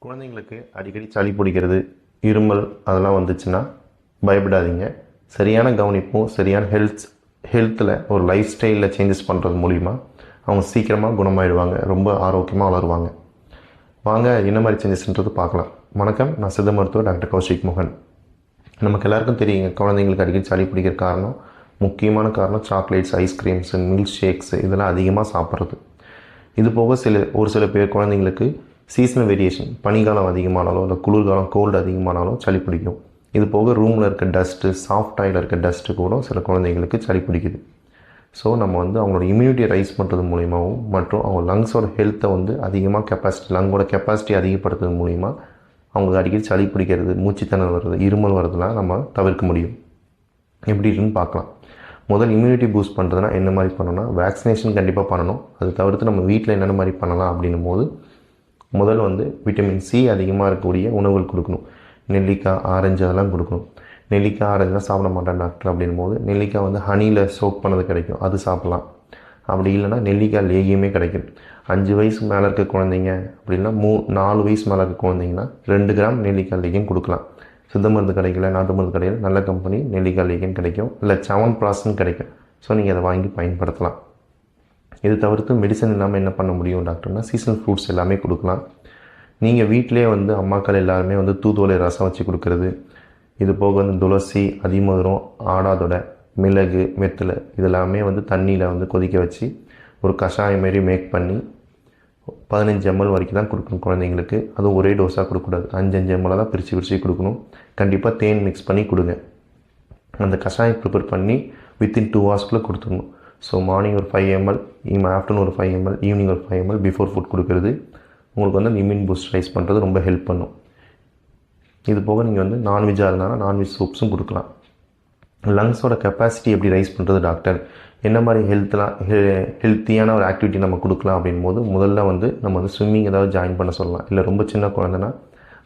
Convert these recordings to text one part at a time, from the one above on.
குழந்தைங்களுக்கு அடிக்கடி சளி பிடிக்கிறது, இருமல் அதெல்லாம் வந்துச்சுன்னா பயப்படாதீங்க. சரியான கவனிப்பும் சரியான ஹெல்த்தில் ஒரு லைஃப் ஸ்டைலில் சேஞ்சஸ் பண்ணுறது மூலிமா அவங்க சீக்கிரமாக குணமாயிடுவாங்க, ரொம்ப ஆரோக்கியமாக வளருவாங்க. வாங்க என்ன மாதிரி சேஞ்சஸ்ன்றது பார்க்கலாம். வணக்கம், நான் சித்த மருத்துவர் டாக்டர் கௌஷிக் மோகன். நமக்கு எல்லாருக்கும் தெரியுங்க, குழந்தைங்களுக்கு அடிக்கடி சளி பிடிக்கிற காரணம், முக்கியமான காரணம் சாக்லேட்ஸ், ஐஸ்கிரீம்ஸு, மில்க் ஷேக்ஸு இதெல்லாம் அதிகமாக சாப்பிட்றது. இது போக ஒரு சில பேர் குழந்தைங்களுக்கு சீசனல் வேரியேஷன், பனிக்காலம் அதிகமானாலும் இல்லை குளிர்காலம் கோல்டு அதிகமானாலும் சளி பிடிக்கும். இது போக ரூமில் இருக்க டஸ்ட்டு, சாஃப்ட் ஆயில் இருக்க டஸ்ட்டு கூட சில குழந்தைங்களுக்கு சளி பிடிக்குது. ஸோ நம்ம அவங்களோட இம்யூனிட்டியை ரைஸ் பண்ணுறது மூலிமாவும் மற்றும் அவங்க லங்ஸோட ஹெல்த்தை அதிகமாக லங்கோட கெப்பாசிட்டி அதிகப்படுத்துறது மூலிமா அவங்களுக்கு அடிக்கடி சளி பிடிக்கிறது, மூச்சுத்திணறல் வருது, இருமல் வருதுலாம் நம்ம தவிர்க்க முடியும். எப்படின்னு பார்க்கலாம். முதல் இம்யூனிட்டி பூஸ்ட் பண்ணுறதுனா என்ன மாதிரி பண்ணணும்னா, வேக்சினேஷன் கண்டிப்பாக பண்ணணும். அது தவிர்த்து நம்ம வீட்டில் என்னென்ன மாதிரி பண்ணலாம் அப்படின்னும் போது, முதல் விட்டமின் சி அதிகமாக இருக்கக்கூடிய உணவுகள் கொடுக்கணும். நெல்லிக்காய், ஆரஞ்சு அதெல்லாம் கொடுக்கணும். நெல்லிக்காய், ஆரஞ்சுலாம் சாப்பிட மாட்டேன் டாக்டர் அப்படின்னும் போது, நெல்லிக்காய் ஹனியில் சோக் பண்ணது கிடைக்கும், அது சாப்பிட்லாம். அப்படி இல்லைனா நெல்லிக்காய் லேகியமே கிடைக்கும். 5 வயசு மேலே இருக்க குழந்தைங்க அப்படின்னா 4 வயசு மேலே இருக்க குழந்தைங்கன்னா 2 கிராம் நெல்லிக்காய் லேகியம் கொடுக்கலாம். சித்த மருந்து கடையில், நாட்டு மருந்து கடையில் நல்ல கம்பெனி நெல்லிக்காய் லேகியம் கிடைக்கும், இல்லை சவன்பிராஸ்ன்னு கிடைக்கும். ஸோ நீங்கள் அதை வாங்கி பயன்படுத்தலாம். இது தவிர்த்து மெடிசன் இல்லாமல் என்ன பண்ண முடியும் டாக்டர்னா, சீசனல் ஃப்ரூட்ஸ் எல்லாமே கொடுக்கலாம். நீங்கள் வீட்டிலே அம்மாக்கள் எல்லாருமே தூதுவளை ரசம் வச்சு கொடுக்குறது, இது போக துளசி, அதிமதுரம், ஆடாதொடை, மிளகு, வெத்தலை இதெல்லாமே தண்ணியில் கொதிக்க வச்சு ஒரு கஷாயம் மாரி மேக் பண்ணி 15 ml வரைக்கும் தான் கொடுக்கணும் குழந்தைங்களுக்கு. அதுவும் ஒரே டோஸாக கொடுக்கக்கூடாது, 5 ml தான் பிரித்து கொடுக்கணும். கண்டிப்பாக தேன் மிக்ஸ் பண்ணி கொடுங்க. அந்த கஷாயம் ப்ரிப்பேர் பண்ணி வித்தின் 2 hours கொடுத்துடணும். ஸோ மார்னிங் ஒரு 5 ml, ஆஃப்டர்நூன் ஒரு 5 ml, ஈவினிங் ஒரு 5 ml பிஃபோர் ஃபுட் கொடுக்குறது உங்களுக்கு அந்த இம்யூன் பூஸ்ட் ரைஸ் பண்ணுறது ரொம்ப ஹெல்ப் பண்ணும். இது போக நீங்கள் நான்வெஜ்ஜாக இருந்தாலும் நான்வெஜ் சூப்ஸும் கொடுக்கலாம். லங்ஸோட கெப்பாசிட்டி எப்படி ரைஸ் பண்ணுறது டாக்டர், என்ன மாதிரி ஹெல்த்தியான ஒரு ஆக்டிவிட்டி நம்ம கொடுக்கலாம் அப்படின் போது, முதல்ல நம்ம ஸ்விம்மிங் ஏதாவது ஜாயின் பண்ண சொல்லலாம். இல்லை ரொம்ப சின்ன குழந்தைன்னா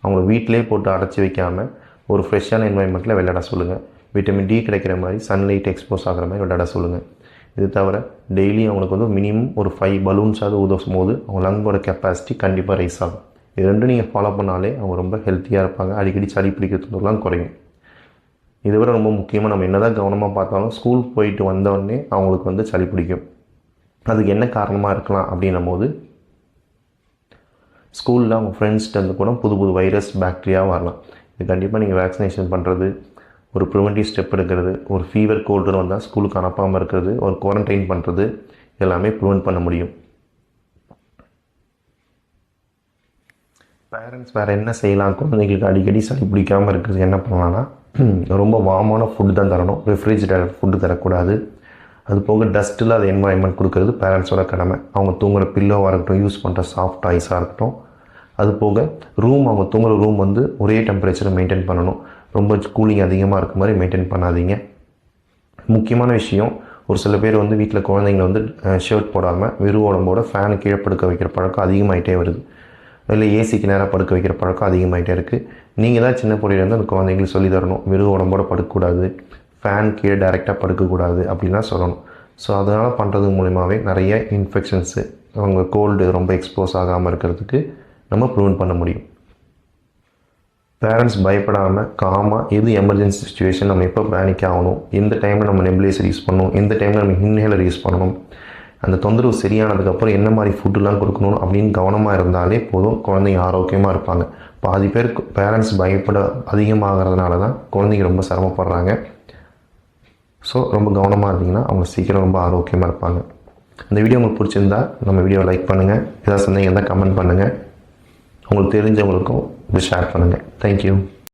அவங்கள வீட்டிலே போட்டு அடைச்சி வைக்காமல் ஒரு ஃப்ரெஷ்ஷான என்வாயன்மெண்ட்டில் விளையாட சொல்லுங்கள். விட்டமின் டி கிடைக்கிற மாதிரி, சன்லைட் எக்ஸ்போஸ் ஆகிற மாதிரி விளையாட சொல்லுங்கள். இது தவிர டெய்லி அவங்களுக்கு மினிமம் ஒரு 5 பலூன்ஸாவது ஊதும் போது அவங்க லங்கோட கெப்பாசிட்டி கண்டிப்பாக ரைஸ் ஆகும். இது ரெண்டும் நீங்கள் ஃபாலோ பண்ணாலே அவங்க ரொம்ப ஹெல்த்தியாக இருப்பாங்க, அடிக்கடி சளி பிடிக்கிறதுலாம் குறையும். இதை விட ரொம்ப முக்கியமாக நம்ம என்ன தான் கவனமாக பார்த்தாலும், ஸ்கூல் போயிட்டு வந்தோடனே அவங்களுக்கு சளி பிடிக்கும். அதுக்கு என்ன காரணமாக இருக்கலாம் அப்படின்னும் போது, ஸ்கூலில் அவங்க ஃப்ரெண்ட்ஸ்கிட்ட கூட புது வைரஸ், பாக்டீரியா வரலாம். இது கண்டிப்பாக நீங்கள் வேக்சினேஷன் பண்ணுறது, ஒரு ப்ரிவென்டிவ் ஸ்டெப் எடுக்கிறது, ஒரு ஃபீவர் கோல்டுன்னு வந்தால் ஸ்கூலுக்கு அனுப்பாமல் இருக்கிறது, ஒரு குவாரண்டைன் பண்ணுறது எல்லாமே ப்ரிவென்ட் பண்ண முடியும். பேரண்ட்ஸ் வேறு என்ன செய்யலாம், குழந்தைங்களுக்கு அடிக்கடி சளி பிடிக்காமல் இருக்கிறது என்ன பண்ணலான்னா, ரொம்ப வார்மான ஃபுட்டு தான் தரணும், ரெஃப்ரிஜிரேட்டர் ஃபுட்டு தரக்கூடாது. அது போக டஸ்ட் இல்லாத என்வாயன்மெண்ட் கொடுக்கறது பேரண்ட்ஸோட கடமை. அவங்க தூங்குகிற பில்லோவாக இருக்கட்டும், யூஸ் பண்ணுற சாஃப்ட் டாய்ஸாக இருக்கட்டும். அது போக அவங்க தூங்குகிற ரூம் ஒரே டெம்பரேச்சரை மெயின்டைன் பண்ணணும். ரொம்ப கூலிங் அதிகமாக இருக்க மாதிரி மெயின்டைன் பண்ணாதீங்க. முக்கியமான விஷயம், ஒரு சில பேர் வீட்டில் குழந்தைங்களை ஷர்ட் போடாமல் வெறும் உடம்போட ஃபேனு கீழே படுக்க வைக்கிற பழக்கம் அதிகமாகிட்டே வருது. இல்லை ஏசிக்கு நேராக படுக்க வைக்கிற பழக்கம் அதிகமாகிட்டே இருக்குது. நீங்கள் தான் சின்ன பொடியிலேருந்து அந்த குழந்தைங்களுக்கு சொல்லி தரணும், வெறும் உடம்போட படுக்கக்கூடாது, ஃபேன் கீழே டைரெக்டாக படுக்கக்கூடாது அப்படின்லாம் சொல்லணும். ஸோ அதனால் பண்ணுறது மூலிமாவே நிறைய இன்ஃபெக்ஷன்ஸு, அவங்க கோல்டு ரொம்ப எக்ஸ்போஸ் ஆகாமல் இருக்கிறதுக்கு நம்ம ப்ரிவென்ட் பண்ண முடியும். பேரண்ட்ஸ் பயப்படாமல் காமாக, எது எமர்ஜென்சி சுச்சுவேஷன், நம்ம எப்போ பேனிக் ஆகணும், எந்த டைமில் நம்ம நெபுலைசர் யூஸ் பண்ணணும், எந்த டைமில் நம்ம இன்ஹேலர் யூஸ் பண்ணணும், அந்த தொந்தரவு சரியானதுக்கப்புறம் என்ன மாதிரி ஃபுட்டுலாம் கொடுக்கணும் அப்படின்னு கவனமாக இருந்தாலே போதும், குழந்தைங்க ஆரோக்கியமாக இருப்பாங்க. பாதி பேர் பேரண்ட்ஸ் பயப்பட அதிகமாகிறதுனால தான் குழந்தைங்க ரொம்ப சிரமப்படுறாங்க. ஸோ ரொம்ப கவனமாக இருந்தீங்கன்னா அவங்க சீக்கிரம் ரொம்ப ஆரோக்கியமாக இருப்பாங்க. இந்த வீடியோ உங்களுக்கு பிடிச்சிருந்தா நம்ம வீடியோவை லைக் பண்ணுங்கள், ஏதாவது சந்தேகம் இருந்தால் கமெண்ட் பண்ணுங்கள், உங்களுக்கு தெரிஞ்சவங்களுக்கும் இதை ஷேர் பண்ணுங்கள். தேங்க்யூ.